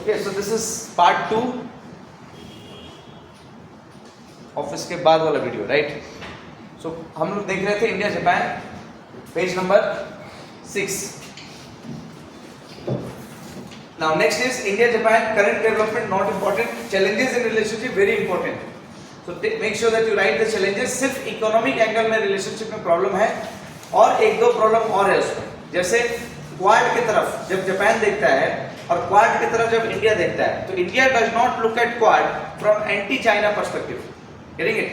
Okay, so this is part 2 of इसके बाद वाला वीडियो, राइट? सो हम लोग देख रहे थे India Japan, page number 6. Now next is India Japan current development not important, challenges in relationship very important. So make sure that you write the challenges. सिर्फ economic angle में रिलेशनशिप में problem है और एक दो प्रॉब्लम और है उसमें. जैसे क्वाड की तरफ जब जापान देखता है और क्वाड की तरफ जब इंडिया देखता है, तो India does not look at quad from anti China perspective, getting it?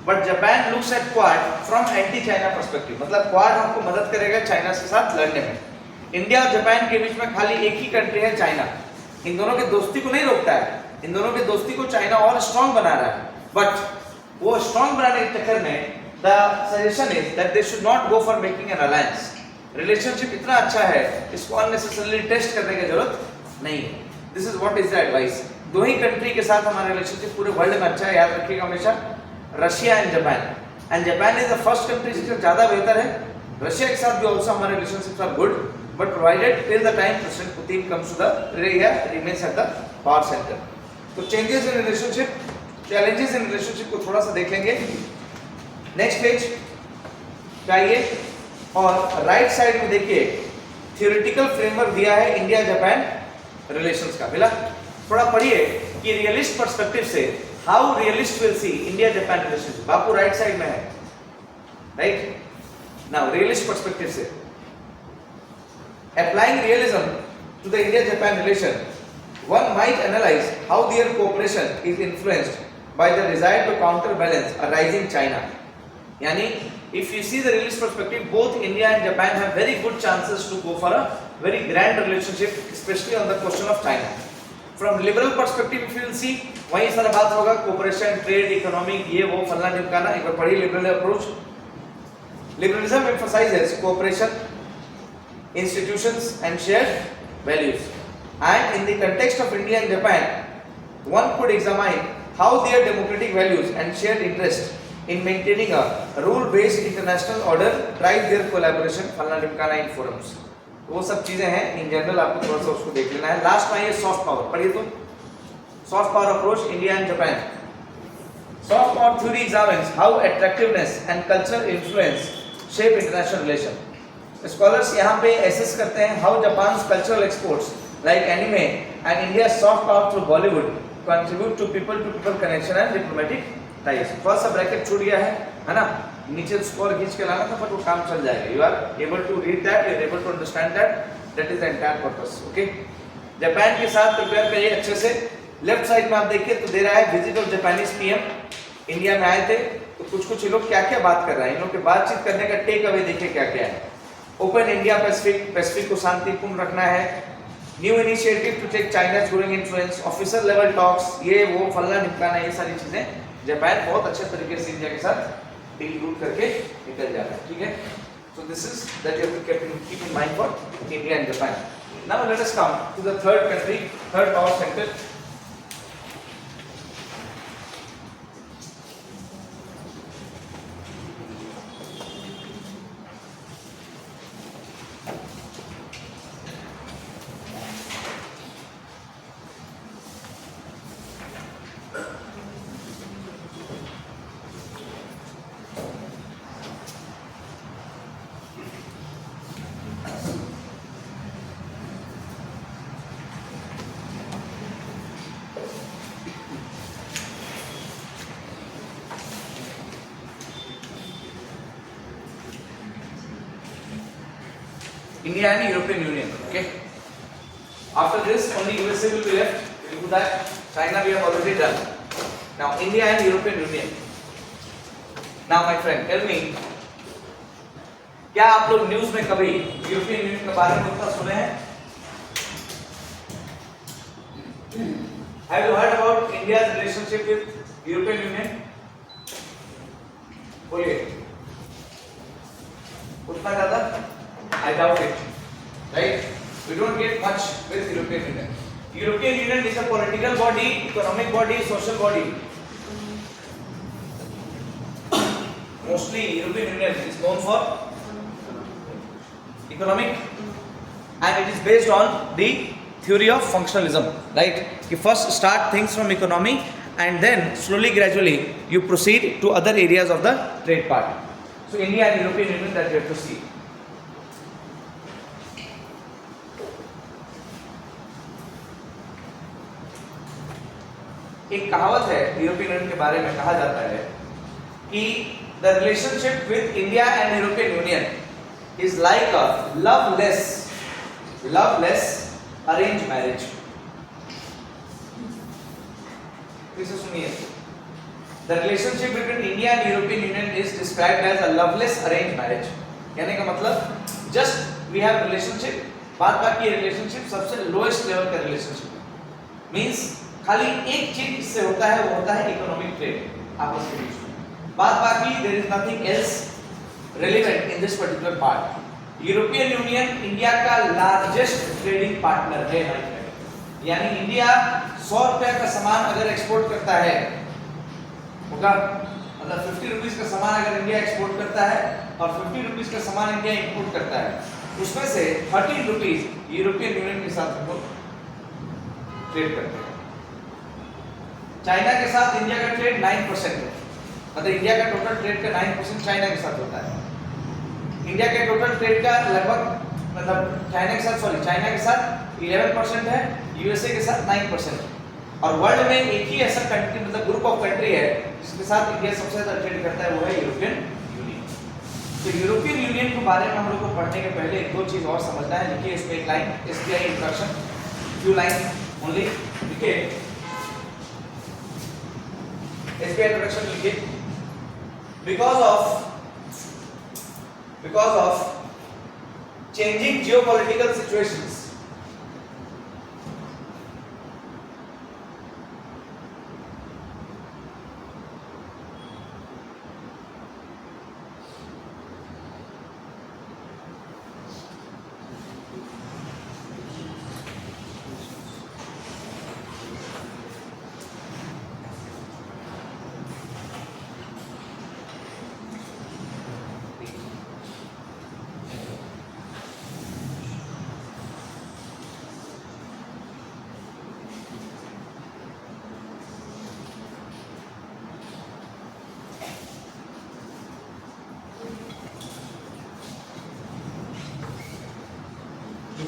But Japan looks at quad from anti China perspective. मतलब क्वाड हमको मदद करेगा चाइना के साथ लड़ने में. इंडिया और जापान के बीच में खाली एक ही कंट्री है, चाइना. इन दोनों की दोस्ती को नहीं रोकता है, इन दोनों की दोस्ती को चाइना और स्ट्रांग बना रहा है. बट वो स्ट्रांग बनाने के चक्कर में the suggestion is that they should not go for making an alliance. Relationship इतना अच्छा है, इसको अननेसेसरली टेस्ट करने की जरूरत नहीं है. This is what is the advice. दो ही कंट्री के साथ हमारा रिलेशनशिप पूरे वर्ल्ड में अच्छा है, याद रखिएगा हमेशा, Russia and Japan. And Japan is the first country जिससे ज्यादा बेहतर है. रशिया के साथ भी ऑल्सो हमारे relationships are good, but provided till the time President Putin comes to the area, remains at the power center. तो changes in relationship, challenges in relationship को थोड़ा सा देख लेंगे. नेक्स्ट पेज पे आइए और राइट साइड में देखिए थियोरेटिकल फ्रेमवर्क दिया है इंडिया जापान रिलेशंस का. मिला? थोड़ा पढ़िए कि रियलिस्ट पर्सपेक्टिव से how realist will see India Japan relations. Bapu right side में है, राइट? नाउ रियलिस्ट पर्सपेक्टिव से applying realism to the India-Japan relation, one might analyze how their cooperation is influenced by the desire to counterbalance a rising China. Yani, if you see the realist perspective, both India and Japan have very good chances to go for a very grand relationship, especially on the question of China. From liberal perspective, if you will see, वही सारा बात होगा, cooperation, trade, economic, ये वो फलना ढिमकाना. एक बार पढ़िए liberal approach. Liberalism emphasizes cooperation, institutions and shared values. And in the context of India and Japan, one could examine how their democratic values and shared interest in maintaining a rule-based international order drive their collaboration फलना ढिमकाना in forums. वो सब चीजें हैं. In general आपको थोड़ा सा उसको देख लेना है. लास्ट में ये सॉफ्ट पावर पढ़िए. तो soft power approach India and Japan. Soft power theory examines how attractiveness and cultural influence shape international relation. Scholars यहाँ पे एसेस करते हैं how Japan's cultural exports like anime and India soft power through Bollywood contribute to people connection and diplomatic ties. थोड़ा सा bracket छूट गया है ना? नीचे स्कोर खींच के लाना था, बट वो काम चल जाएगा. You are able to read that, you are able to understand that. That is the entire purpose. Okay, Japan के साथ प्रिपेयर करिए अच्छे से. लेफ्ट साइड में आप देखिए तो दे रहा है visit of Japanese PM. India में आए थे तो कुछ लोग क्या क्या बात कर रहे हैं. इन लोग के बातचीत करने का टेक अवे देखिए क्या क्या है. ओपन इंडिया पैसिफिक को शांतिपूर्ण रखना है. New initiative to take China growing influence, officer level talks, ये वो फलना ढिमकाना, ये सारी चीजें जापान बहुत अच्छे तरीके से इंडिया के साथ डील रूट करके निकल जाता है. ठीक है? So this is that you have to keep in mind for India and Japan. Now let us come to the third country, third power centre. India and European Union. Okay. After this, only USA will be left. We'll do that. China we have already done. Now India and European Union. Now my friend, tell me, क्या आप लोग news में कभी European Union के बारे में उतना सुने हैं? Have you heard about India's relationship with European Union? बोलिए. उतना ज्यादा? I doubt it. Right? We don't get much with European Union. European Union is a political body, economic body, social body. Mostly European Union is known for economic, and it is based on the theory of functionalism, right? You first start things from economy and then slowly gradually you proceed to other areas of the trade part. So India and European Union, that you have to see. एक कहावत है European Union के बारे में, कहा जाता है कि the relationship with India and European Union is like a loveless arrange marriage. इसे सुनिए. The relationship between India and European Union is described as a loveless arrange marriage. कहने का मतलब जस्ट वी हैव रिलेशनशिप, बाद बाकी relationship सबसे lowest level का relationship है. मींस खाली एक चीज इससे होता है, वो होता है इकोनॉमिक ट्रेड आपस के बीच में. बाद बाकी there is nothing else relevant in this particular part. European Union India का लार्जेस्ट ट्रेडिंग पार्टनर है. यानी इंडिया 100 रुपए का सामान अगर एक्सपोर्ट करता है, होगा मतलब 50 रुपीस का सामान अगर इंडिया एक्सपोर्ट करता है और 50 रुपीस का सामान इंडिया इंपोर्ट करता है, उसमें से 13 रुपीस यूरोपियन यूनियन के साथ हम लोग ट्रेड करते हैं. चाइना के साथ इंडिया का ट्रेड 9% है, मतलब इंडिया का टोटल ट्रेड का 9% चाइना के साथ होता है. इंडिया के टोटल ट्रेड का लगभग मतलब चाइना के साथ 11% है, यूएसए के साथ 9%. और वर्ल्ड में एक ही ऐसा कंट्री मतलब ग्रुप ऑफ कंट्री है जिसके साथ इंडिया सबसे ज्यादा ट्रेड करता है, वो है यूरोपियन यूनियन. तो यूरोपियन यूनियन के बारे में हम लोग को पढ़ने के पहले एक दो चीज और समझना है. लिखिए इसमें एक line, SBI introduction, few line only. लिखिए एसबीआई इंट्रोडक्शन लिखिए. because of changing geopolitical situations,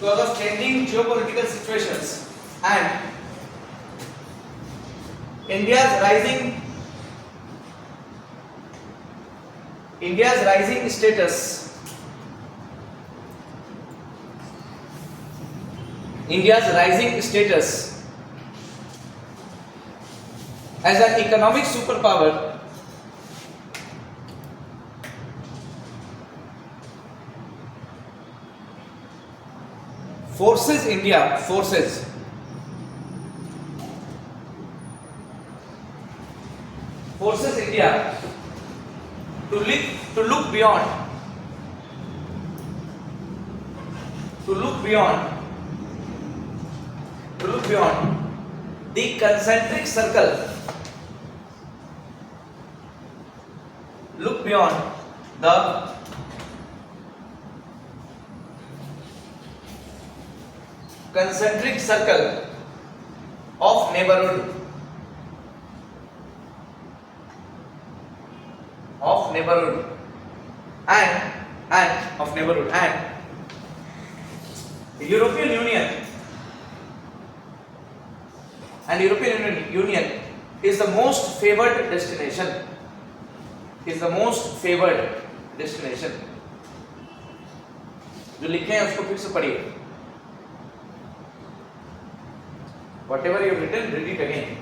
because of changing geopolitical situations and India's rising status, as an economic superpower forces India to look beyond the concentric circle, look beyond the concentric circle of neighborhood and the European Union is the most favored destination. जो लिखे हैं उसको फिर से पढ़िए. Whatever you have written, read it again.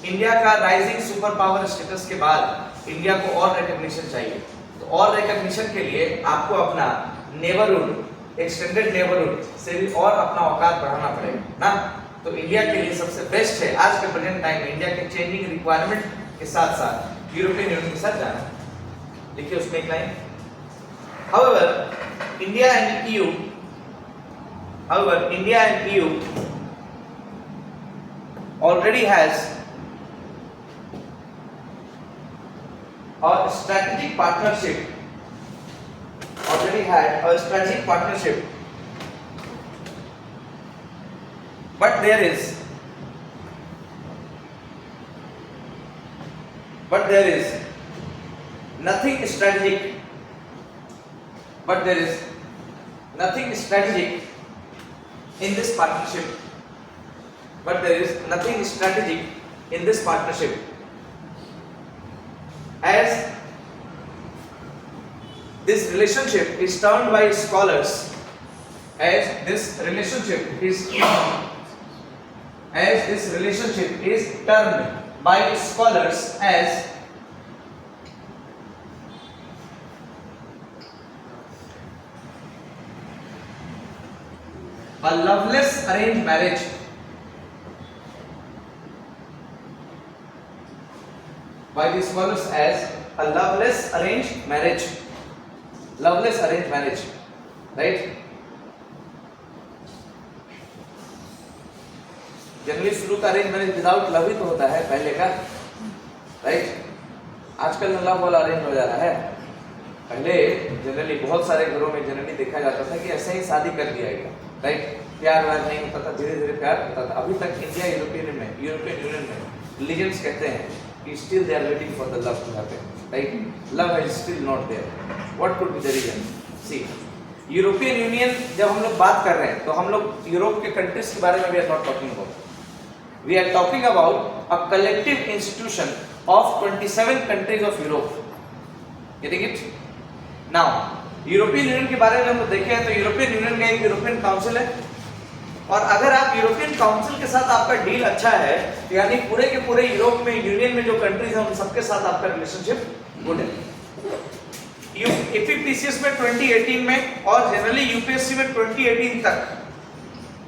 India का rising super power status के बाद इंडिया को और रिकॉग्निशन चाहिए. तो और रिकॉग्निशन के लिए आपको अपना नेबरहुड, एक्सटेंडेड नेबरहुड से भी और अपना औकात बढ़ाना पड़ेगा ना. तो इंडिया के लिए सबसे बेस्ट है आज के प्रेजेंट टाइम में इंडिया के चेंजिंग रिक्वायरमेंट के साथ साथ यूरोपियन यूनियन के साथ जाना. देखिए उसमें एक line, however India and EU However, India and EU already has a strategic partnership. Already had a strategic partnership, but there is nothing strategic. But there is nothing strategic in this partnership. But there is nothing strategic in this partnership, as this relationship is termed by scholars as this relationship is termed by scholars as a loveless arranged marriage. By the scholars as a loveless arranged marriage. Loveless arranged marriage, right? Generally शुरू का arrange marriage without love ही तो होता है पहले का, right? आजकल love वाला arrange हो जा रहा है। पहले जनरली बहुत सारे घरों में जनरली देखा जाता था कि ऐसे ही शादी कर दिया गया, राइट? प्यार व्यार नहीं होता था, धीरे धीरे प्यार होता था। अभी तक इंडिया यूरोपियन यूनियन में लीजेंड्स कहते हैं कि still they are waiting for the love to happen, right? Love is still not there. What could be the reason? See, European Union जब हम लोग बात कर रहे हैं तो हम लोग यूरोप के कंट्रीज के बारे में we are not talking about, we are talking about a collective institution of 27 countries of Europe. Getting it? Now European Union के बारे में हम देखें तो यूरोपियन यूनियन का एक यूरोपियन काउंसिल है, और अगर आप यूरोपियन काउंसिल के साथ आपका डील अच्छा है तो यानी पूरे के पूरे यूरोप में यूनियन में जो कंट्रीज हैं उन सबके साथ आपका रिलेशनशिप गुड है। एफपीसीएस में 2018 में और जनरली यूपीएससी में 2018 तक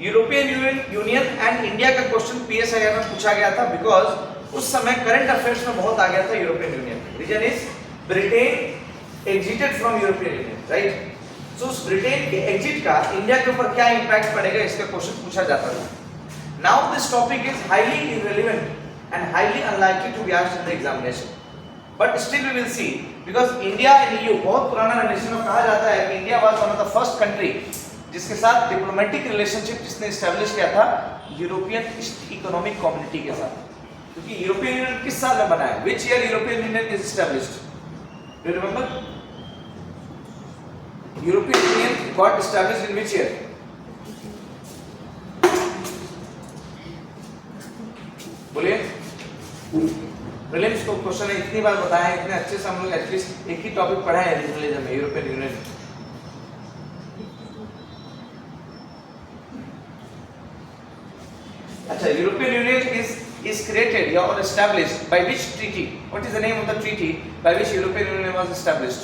यूरोपियन यूनियन एंड इंडिया का क्वेश्चन पीएसआईआर में पूछा गया था, बिकॉज उस समय करंट अफेयर्स में बहुत आ गया था European Union. Reason is Britain exited from European Union, right? So उस ब्रिटेन के एग्जिट का इंडिया के ऊपर क्या इंपैक्ट पड़ेगा इसका क्वेश्चन पूछा जाता था। Now this topic is highly irrelevant and highly unlikely to be asked in the examination, but still we will see, because India and EU बहुत पुराना रिलेशन में कहा जाता है कि India was one of the first country जिसके साथ diplomatic relationship जिसने एस्टैब्लिश किया था यूरोपियन इकोनॉमिक कम्युनिटी के साथ। क्योंकि यूरोपियन यूनियन किस साल में बना है? Which year European Union is established? Do you remember? European union got established in which year? बोलिए। प्रीलिम्स को क्वेश्चन है, इतनी बार बताया है, इतने अच्छे से हम लोग एटलीस्ट एक ही टॉपिक पढ़ा है रीजनलिज्म में, यूरोपियन यूनियन। अच्छा, European union is created or established by which treaty? What is the name of the treaty by which European Union was established?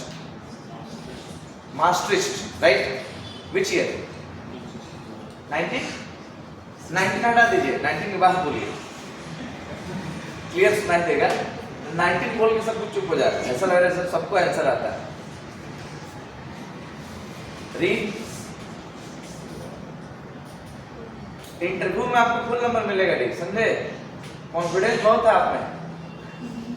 Maastricht, right? Which year? 19 हटा दीजिए, 19 के बाद बोलिए, क्लियर सुनाई देगा। 19 बोल के सब कुछ चुप हो जाता है, ऐसा लग रहा है सबको आंसर आता है। रीड। इंटरव्यू में आपको फुल नंबर मिलेगा, ठीक समझे? कॉन्फिडेंस बहुत है आप में।